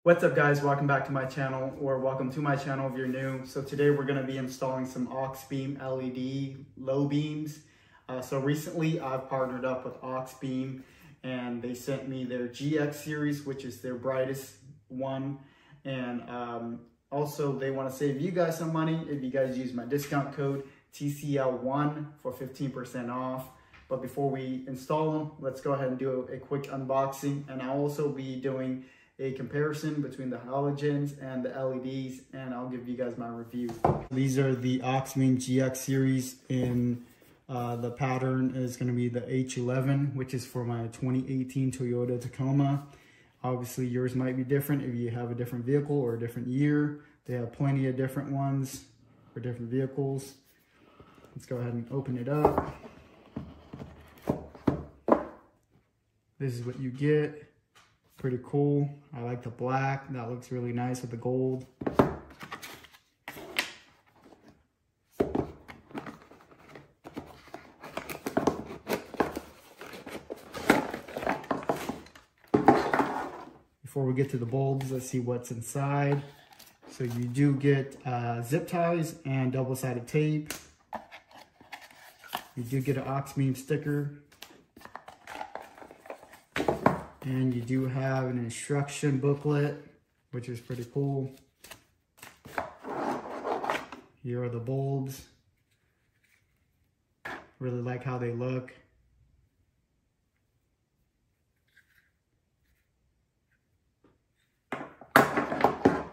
What's up guys, welcome back to my channel, or welcome to my channel if you're new. So today we're going to be installing some Auxbeam LED low beams. So recently I've partnered up with Auxbeam and they sent me their GX series, which is their brightest one. And also they want to save you guys some money if you guys use my discount code TCL1 for 15% off. But before we install them, let's go ahead and do a quick unboxing. And I'll also be doing a comparison between the halogens and the LEDs, and I'll give you guys my review. These are the Auxbeam GX series, and the pattern is going to be the H11, which is for my 2018 Toyota Tacoma. Obviously yours might be different if you have a different vehicle or a different year. They have plenty of different ones for different vehicles. Let's go ahead and open it up. This is what you get. Pretty cool. I like the black. That looks really nice with the gold. Before we get to the bulbs, let's see what's inside. So you do get zip ties and double-sided tape. You do get an Auxbeam sticker. And you do have an instruction booklet, which is pretty cool. Here are the bulbs. Really like how they look.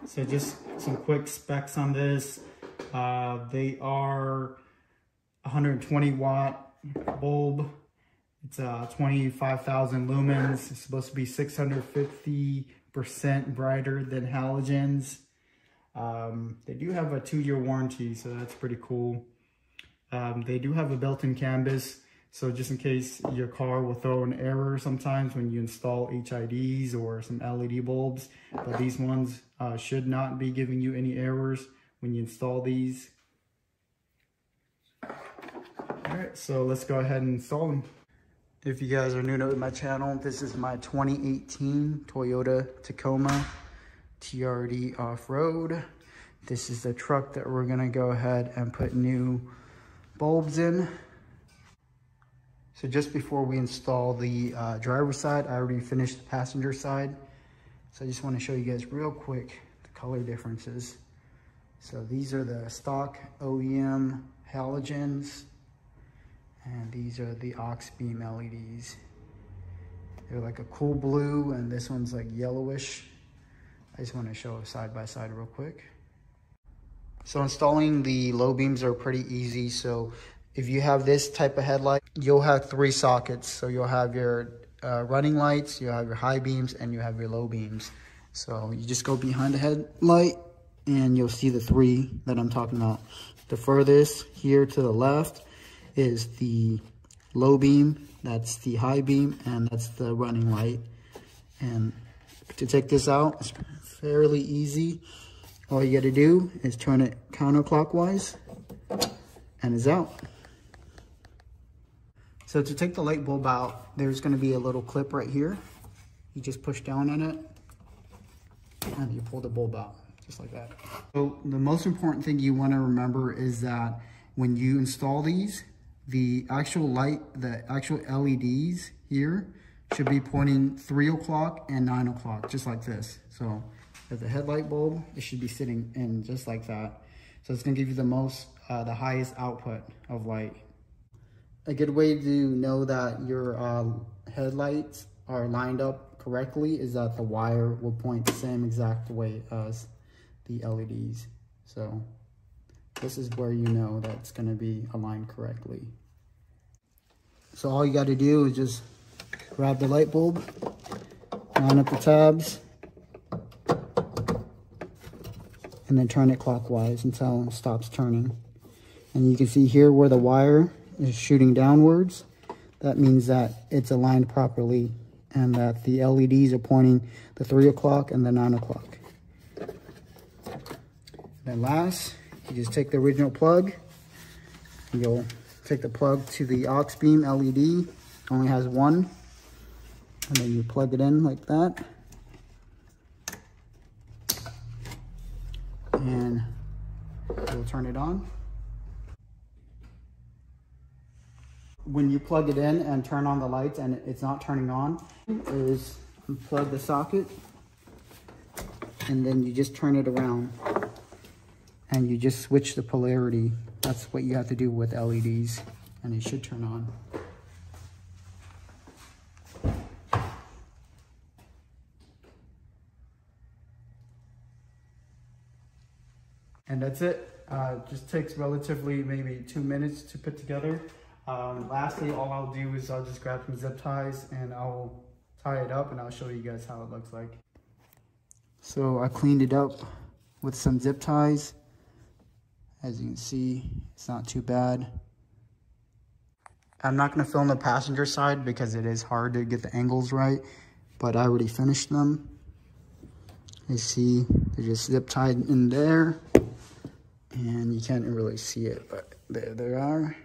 So just some quick specs on this. They are 120 watt bulb. It's 25,000 lumens. It's supposed to be 650% brighter than halogens. They do have a 2-year warranty, so that's pretty cool. They do have a built-in canvas, so just in case your car will throw an error sometimes when you install HIDs or some LED bulbs, but these ones should not be giving you any errors when you install these. All right, so let's go ahead and install them. If you guys are new to my channel, this is my 2018 Toyota Tacoma TRD off-road. This is the truck that we're gonna go ahead and put new bulbs in. So just before we install the driver's side, I already finished the passenger side. So I just wanna show you guys real quick the color differences. So these are the stock OEM halogens. And these are the Auxbeam LEDs. They're like a cool blue, and this one's like yellowish. I just want to show side by side real quick. So installing the low beams are pretty easy. So if you have this type of headlight, you'll have 3 sockets. So you'll have your running lights, you'll have your high beams, and you have your low beams. So you just go behind the headlight and you'll see the 3 that I'm talking about. The furthest here to the left is the low beam, that's the high beam, and that's the running light. And to take this out, it's fairly easy. All you gotta do is turn it counterclockwise, and it's out. So to take the light bulb out, there's gonna be a little clip right here. You just push down on it, and you pull the bulb out, just like that. So the most important thing you wanna remember is that when you install these, the actual light, the actual LEDs here should be pointing 3 o'clock and 9 o'clock, just like this. So as a headlight bulb, it should be sitting in just like that. So it's gonna give you the highest output of light. A good way to know that your headlights are lined up correctly is that the wire will point the same exact way as the LEDs. So this is where you know that it's going to be aligned correctly. So all you got to do is just grab the light bulb, line up the tabs, and then turn it clockwise until it stops turning. And you can see here where the wire is shooting downwards. That means that it's aligned properly and that the LEDs are pointing the 3 o'clock and the 9 o'clock. Then last, you just take the original plug. You'll take the plug to the Auxbeam LED. Only has one. And then you plug it in like that. turn it on. When you plug it in and turn on the lights and it's not turning on, is unplug the socket and then you just turn it around and you just switch the polarity. That's what you have to do with LEDs and it should turn on. And that's it. Just takes relatively maybe 2 minutes to put together. Lastly, all I'll do is I'll just grab some zip ties and I'll tie it up and I'll show you guys how it looks like. So I cleaned it up with some zip ties. As you can see, it's not too bad. I'm not gonna film the passenger side because it is hard to get the angles right, but I already finished them. You see, they're just zip tied in there and you can't really see it, but there they are.